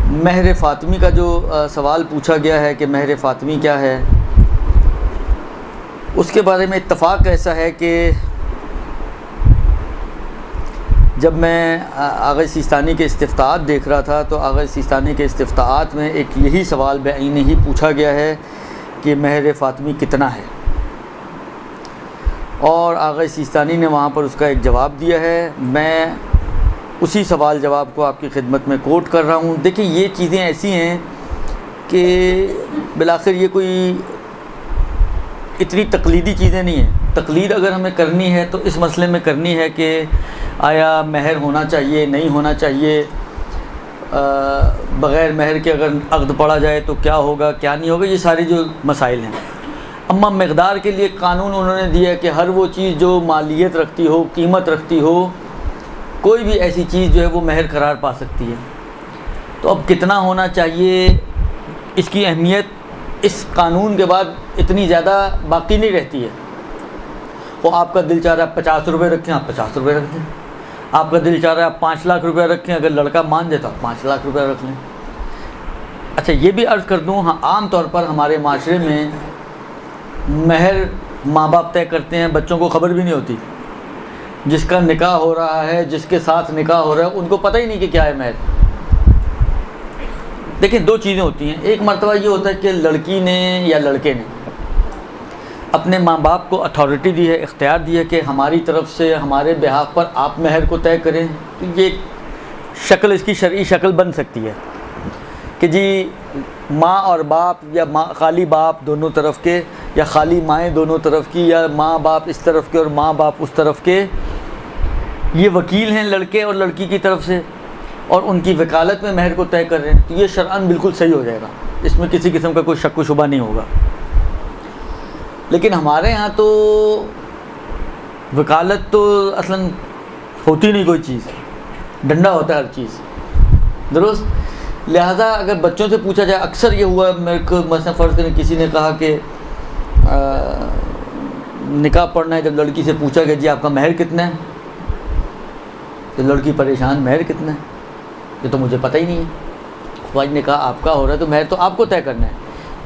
مہر فاطمی کا جو سوال پوچھا گیا ہے کہ مہر فاطمی کیا ہے، اس کے بارے میں اتفاق ایسا ہے کہ جب میں آغا سیستانی کے استفتاءات دیکھ رہا تھا تو آغا سیستانی کے استفتاءات میں ایک یہی سوال بعینہ ہی پوچھا گیا ہے کہ مہر فاطمی کتنا ہے، اور آغا سیستانی نے وہاں پر اس کا ایک جواب دیا ہے۔ میں اسی سوال جواب کو آپ کی خدمت میں کوٹ کر رہا ہوں۔ دیکھیں، یہ چیزیں ایسی ہیں کہ بالآخر یہ کوئی اتنی تقلیدی چیزیں نہیں ہیں۔ تقلید اگر ہمیں کرنی ہے تو اس مسئلے میں کرنی ہے کہ آیا مہر ہونا چاہیے نہیں ہونا چاہیے، بغیر مہر کے اگر عقد پڑا جائے تو کیا ہوگا کیا نہیں ہوگا، یہ سارے جو مسائل ہیں۔ اما مقدار کے لیے قانون انہوں نے دیا کہ ہر وہ چیز جو مالیت رکھتی ہو، قیمت رکھتی ہو، کوئی بھی ایسی چیز جو ہے وہ مہر قرار پا سکتی ہے۔ تو اب کتنا ہونا چاہیے، اس کی اہمیت اس قانون کے بعد اتنی زیادہ باقی نہیں رہتی ہے۔ وہ آپ کا دل چاہ رہا ہے 50 روپے رکھیں، آپ 50 روپے رکھ دیں۔ آپ کا دل چاہ رہا ہے آپ 5 لاکھ روپے رکھیں، اگر لڑکا مان جائے تو آپ 5 لاکھ روپے رکھ لیں۔ اچھا، یہ بھی عرض کر دوں، ہاں عام طور پر ہمارے معاشرے میں مہر ماں باپ طے کرتے ہیں، بچوں کو خبر بھی نہیں ہوتی۔ جس کا نکاح ہو رہا ہے، جس کے ساتھ نکاح ہو رہا ہے، ان کو پتہ ہی نہیں کہ کیا ہے مہر۔ دیکھیں، دو چیزیں ہوتی ہیں۔ ایک مرتبہ یہ ہوتا ہے کہ لڑکی نے یا لڑکے نے اپنے ماں باپ کو اتھارٹی دی ہے، اختیار دی ہے کہ ہماری طرف سے ہمارے بہاف پر آپ مہر کو طے کریں۔ تو یہ ایک شکل، اس کی شرعی شکل بن سکتی ہے کہ جی ماں اور باپ، یا خالی باپ دونوں طرف کے، یا خالی مائیں دونوں طرف کی، یا ماں باپ اس طرف کے اور ماں باپ اس طرف کے، یہ وکیل ہیں لڑکے اور لڑکی کی طرف سے، اور ان کی وکالت میں مہر کو طے کر رہے ہیں۔ تو یہ شرعاً بالکل صحیح ہو جائے گا، اس میں کسی قسم کا کوئی شک و شبہ نہیں ہوگا۔ لیکن ہمارے ہاں تو وکالت تو اصلاً ہوتی نہیں کوئی چیز، ڈنڈا ہوتا ہے ہر چیز، درست؟ لہٰذا اگر بچوں سے پوچھا جائے، اکثر یہ ہوا میرے کو، مثلا فرض کریں کسی نے کہا کہ نکاح پڑھنا ہے، جب لڑکی سے پوچھا گیا جی آپ کا مہر کتنا ہے، تو لڑکی پریشان، مہر کتنا ہے، یہ تو مجھے پتہ ہی نہیں ہے۔ خواج نے کہا آپ کا ہو رہا ہے تو مہر تو آپ کو طے کرنا ہے۔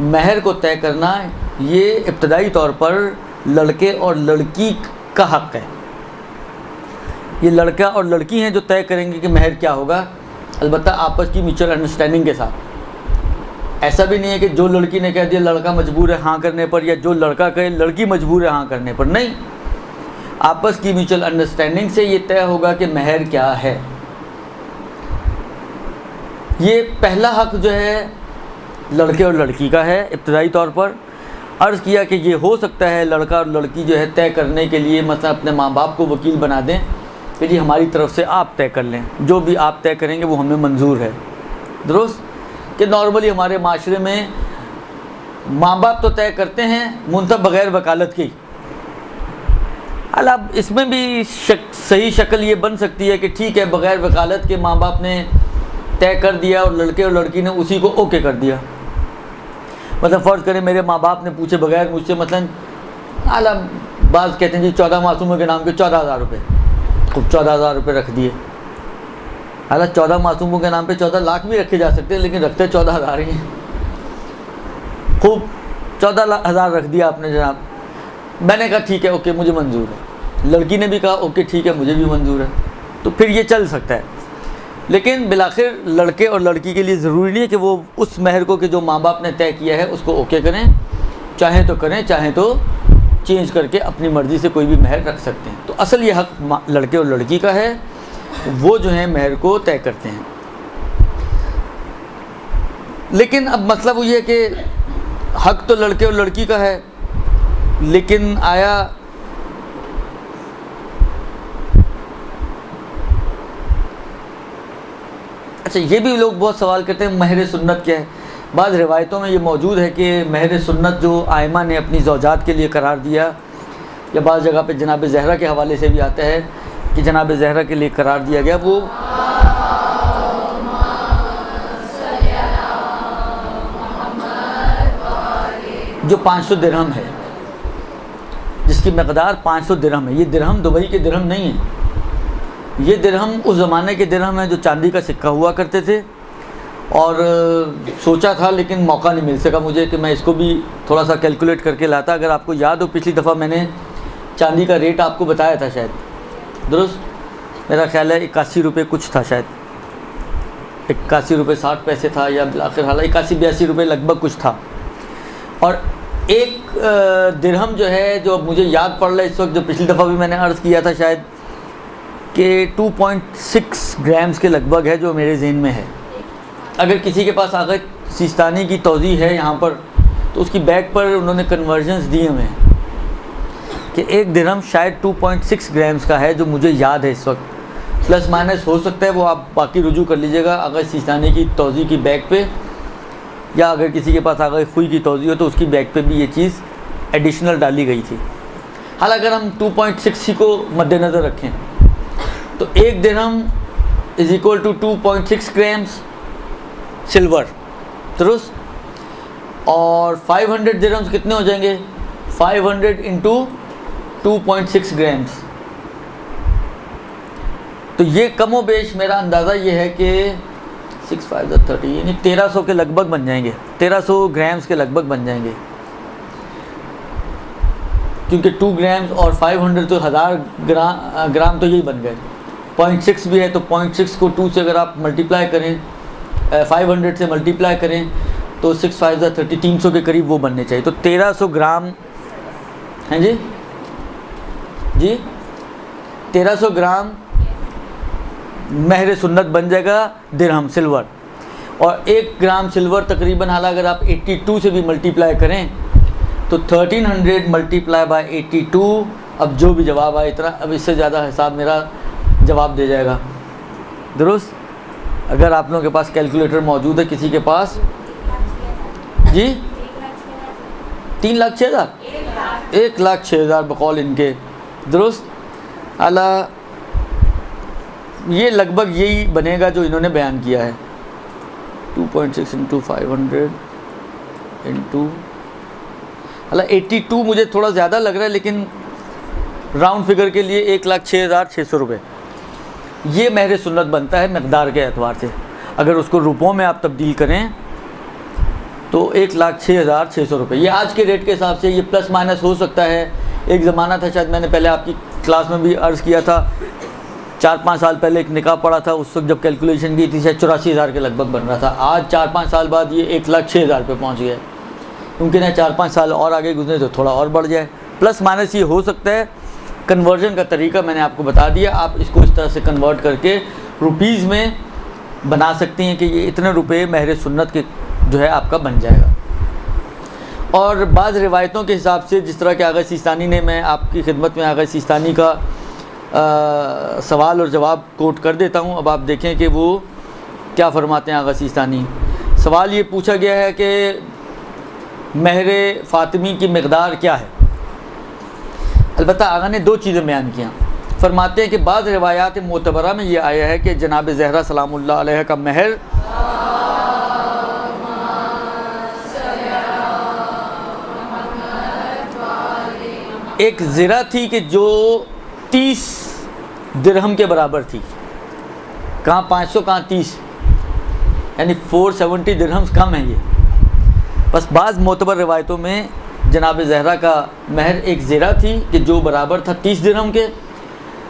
مہر کو طے کرنا یہ ابتدائی طور پر لڑکے اور لڑکی کا حق ہے۔ یہ لڑکا اور لڑکی ہیں جو طے کریں گے کہ مہر کیا ہوگا، البتہ آپس کی میوچل انڈرسٹینڈنگ کے ساتھ۔ ایسا بھی نہیں ہے کہ جو لڑکی نے کہہ دیا لڑکا مجبور ہے ہاں کرنے پر، یا جو لڑکا کہے لڑکی مجبور ہے ہاں کرنے پر، نہیں، آپس کی میوچل انڈرسٹینڈنگ سے یہ طے ہوگا کہ مہر کیا ہے۔ یہ پہلا حق جو ہے لڑکے اور لڑکی کا ہے ابتدائی طور پر۔ عرض کیا کہ یہ ہو سکتا ہے لڑکا اور لڑکی جو ہے طے کرنے کے لیے مثلا اپنے ماں باپ کو وکیل بنا دیں کہ جی ہماری طرف سے آپ طے کر لیں، جو بھی آپ طے کریں گے وہ ہمیں منظور ہے، درست؟ کہ نارملی ہمارے معاشرے میں ماں باپ تو طے کرتے ہیں منتہا بغیر وکالت کی۔ اب اس میں بھی صحیح شکل یہ بن سکتی ہے کہ ٹھیک ہے، بغیر وکالت کے ماں باپ نے طے کر دیا اور لڑکے اور لڑکی نے اسی کو اوکے کر دیا۔ مثلا فرض کریں میرے ماں باپ نے پوچھے بغیر مجھ سے، مثلا اعلیٰ بعض کہتے ہیں جی 14 معصوموں کے نام کے 14,000 روپے، خوب 14,000 روپے رکھ دیے۔ حالانکہ 14 معصوموں کے نام پہ 14 لاکھ بھی رکھے جا سکتے ہیں، لیکن رکھتے 14,000 ہی ہیں۔ خوب 14,000 رکھ دیا آپ نے جناب۔ میں نے کہا ٹھیک ہے، اوکے مجھے منظور ہے۔ لڑکی نے بھی کہا اوکے ٹھیک ہے مجھے بھی منظور ہے، تو پھر یہ چل سکتا ہے۔ لیکن بالآخر لڑکے اور لڑکی کے لیے ضروری نہیں ہے کہ وہ اس مہر کو کہ جو ماں باپ نے طے کیا ہے اس کو اوکے کریں، چاہیں تو کریں، چاہیں تو چینج کر کے اپنی مرضی سے کوئی بھی مہر رکھ سکتے ہیں۔ تو اصل یہ حق لڑکے اور لڑکی کا ہے، وہ جو ہیں مہر کو طے کرتے ہیں۔ لیکن اب مسئلہ وہ یہ ہے کہ حق تو لڑکے اور لڑکی کا ہے، لیکن آیا اچھا یہ بھی لوگ بہت سوال کرتے ہیں مہر سنت کیا ہے۔ بعض روایتوں میں یہ موجود ہے کہ مہر سنت جو آئمہ نے اپنی زوجات کے لیے قرار دیا، یا بعض جگہ پہ جناب زہرا کے حوالے سے بھی آتا ہے کہ جناب زہرا کے لیے قرار دیا گیا، وہ جو 500 درہم ہے، جس کی مقدار 500 درہم ہے۔ یہ درہم دبئی کے درہم نہیں ہیں، یہ درہم اس زمانے کے درہم ہیں جو چاندی کا سکہ ہوا کرتے تھے، اور سوچا تھا لیکن موقع نہیں مل سکا مجھے کہ میں اس کو بھی تھوڑا سا کیلکولیٹ کر کے لاتا. اگر آپ کو یاد ہو پچھلی دفعہ میں نے چاندی کا ریٹ آپ کو بتایا تھا شاید, درست؟ میرا خیال ہے 81 روپے کچھ تھا شاید, 81 روپے 60 پیسے تھا, یا بالآخر حال 81-82 روپے لگ بھگ کچھ تھا. اور ایک درہم جو ہے, جو مجھے یاد پڑ رہا ہے اس وقت, جو پچھلی دفعہ بھی میں نے عرض کیا تھا شاید, کہ 2.6 گرامز کے لگ بھگ ہے, جو میرے ذہن میں ہے. اگر کسی کے پاس آغا سیستانی کی توضیح ہے یہاں پر, تو اس کی بیک پر انہوں نے کنورژنز دیے ہوئے ہیں کہ ایک درہم شاید 2.6 گرامز کا ہے, جو مجھے یاد ہے اس وقت. پلس مائنس ہو سکتا ہے, وہ آپ باقی رجوع کر لیجیے گا آغا سیستانی کی توضیح کی بیک پہ, یا اگر کسی کے پاس آغا خوئی کی توضیح ہو تو اس کی بیک پہ بھی یہ چیز ایڈیشنل ڈالی گئی تھی. حال اگر ہم 2.6 کو مد نظر رکھیں تو ایک درہم is equal to 2.6 grams silver, درست؟ اور 500 درہمز کتنے ہو جائیں گے؟ 500 انٹو 2.6 گرامز. تو یہ کم و بیش میرا اندازہ یہ ہے کہ 6 5 30 یعنی 1300 کے لگ بھگ بن جائیں گے, 1300 گرامز کے لگ بھگ بن جائیں گے, کیونکہ 2 گرامز اور 500 تو 1000 گرام تو یہی بن گئے. 0.6 بھی ہے تو 0.6 کو 2 سے اگر آپ ملٹیپلائی کریں, 500 سے ملٹیپلائی کریں تو 6 5 30 300 کے قریب وہ بننے چاہیے. تو 1300 گرام ہیں جی 1300 گرام مہر سنت بن جائے گا درہم سلور. اور 1 گرام سلور تقریباً, حالانکہ اگر آپ 82 سے بھی ملٹیپلائی کریں تو 1300 ملٹیپلائی بائی 82, اب جو بھی جواب آئے اتنا, اب اس سے زیادہ حساب میرا جواب دے جائے گا, درست؟ اگر آپ لوگوں کے پاس کیلکولیٹر موجود ہے کسی کے پاس, جی 3,06,000 1,06,000 بقول ان کے, درست؟ اعلیٰ یہ لگ بھگ یہی بنے گا جو انہوں نے بیان کیا ہے. 2.6 انٹو 500 انٹو, حالا 82 مجھے تھوڑا زیادہ لگ رہا ہے, لیکن راؤنڈ فگر کے لیے 1,06,600 روپے یہ مہر سنت بنتا ہے مقدار کے اعتبار سے. اگر اس کو روپوں میں آپ تبدیل کریں تو 1,06,600 روپے. یہ آج کے ریٹ کے حساب سے یہ پلس مائنس ہو سکتا ہے. ایک زمانہ تھا, شاید میں نے پہلے آپ کی کلاس میں بھی عرض کیا تھا, 4-5 سال پہلے ایک نکاح پڑا تھا, اس وقت جب کیلکولیشن کی تھی شاید 84,000 کے لگ بھگ بن رہا تھا. آج 4-5 سال بعد یہ 1,06,000 پہ پہنچ گیا ہے. ممکن ہے 4-5 سال اور آگے گزرے تو تھوڑا اور بڑھ جائے. پلس مائنس یہ ہو سکتا ہے. کنورژن کا طریقہ میں نے آپ کو بتا دیا, آپ اس کو اس طرح سے کنورٹ کر کے روپیز میں بنا سکتے ہیں کہ یہ اتنے روپے مہر سنت کے جو ہے آپ کا بن جائے گا. اور بعض روایتوں کے حساب سے, جس طرح کہ آغا سیستانی نے, میں آپ کی خدمت میں آغا سیستانی کا سوال اور جواب کوٹ کر دیتا ہوں. اب آپ دیکھیں کہ وہ کیا فرماتے ہیں آغا سیستانی. سوال یہ پوچھا گیا ہے کہ مہر فاطمی کی مقدار کیا ہے. البتہ آغا نے 2 چیزیں بیان کیا. فرماتے ہیں کہ بعض روایات معتبرہ میں یہ آیا ہے کہ جناب زہرا سلام اللہ علیہ کا مہر ایک زرہ تھی کہ جو 30 درہم کے برابر تھی. کہاں 500 کہاں 30, یعنی 470 درہمز کم ہیں یہ. بس بعض معتبر روایتوں میں جناب زہرا کا مہر ایک زرہ تھی کہ جو برابر تھا 30 درہم کے.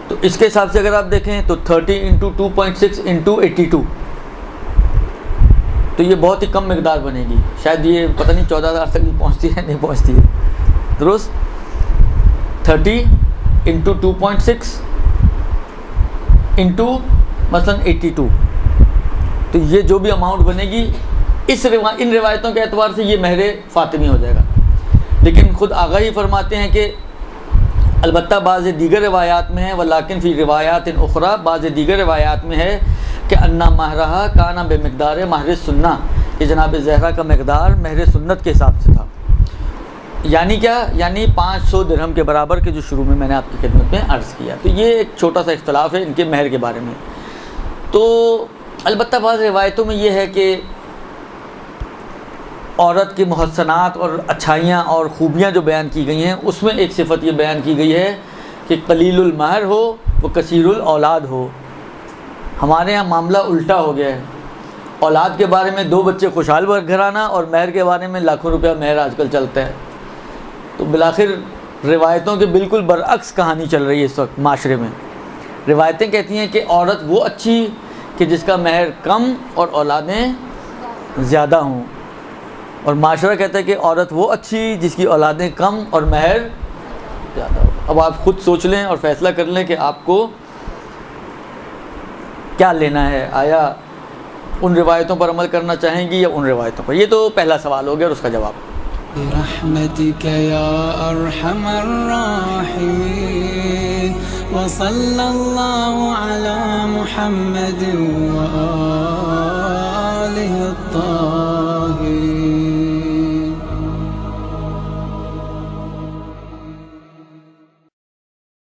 تو اس کے حساب سے اگر آپ دیکھیں تو 30 انٹو 2.6 انٹو 82, تو یہ بہت ہی کم مقدار بنے گی. شاید یہ پتہ نہیں 14,000 تک بھی پہنچتی ہے نہیں پہنچتی ہے, درست؟ 30 انٹو 2.6 انٹو مثلاً 82, تو یہ جو بھی اماؤنٹ بنے گی ان روایتوں کے اعتبار سے یہ مہر فاطمی ہو جائے گا. لیکن خود آغا ہی فرماتے ہیں کہ البتہ بعض دیگر روایات میں ہے, ولیکن فی روایات اخرى, بعض دیگر روایات میں ہے کہ انا مہرہا کانا بے مقدار مہر سنہ, کہ جناب زہرا کا مقدار مہر سنت کے حساب سے تھا. یعنی کیا؟ یعنی 500 درہم کے برابر کے جو شروع میں نے آپ کی خدمت میں عرض کیا. تو یہ ایک چھوٹا سا اختلاف ہے ان کے مہر کے بارے میں. تو البتہ بعض روایتوں میں یہ ہے کہ عورت کے محسنات اور اچھائیاں اور خوبیاں جو بیان کی گئی ہیں, اس میں ایک صفت یہ بیان کی گئی ہے کہ قلیل المہر ہو وہ کثیر الاولاد ہو. ہمارے ہاں معاملہ الٹا ہو گیا ہے. اولاد کے بارے میں 2 بچے خوشحال گھرانہ، اور مہر کے بارے میں لاکھوں روپیہ مہر آج کل چلتا ہے. تو بالآخر روایتوں کے بالکل برعکس کہانی چل رہی ہے اس وقت معاشرے میں. روایتیں کہتی ہیں کہ عورت وہ اچھی کہ جس کا مہر کم اور اولادیں زیادہ ہوں، اور معاشرہ کہتا ہے کہ عورت وہ اچھی جس کی اولادیں کم اور مہر زیادہ ہو. اب آپ خود سوچ لیں اور فیصلہ کر لیں کہ آپ کو کیا لینا ہے. آیا ان روایتوں پر عمل کرنا چاہیں گی یا ان روایتوں پر؟ یہ تو پہلا سوال ہو گیا اور اس کا جواب. برحمتك يا أرحم الراحمين وصلى الله على محمد وآله الطاهرين.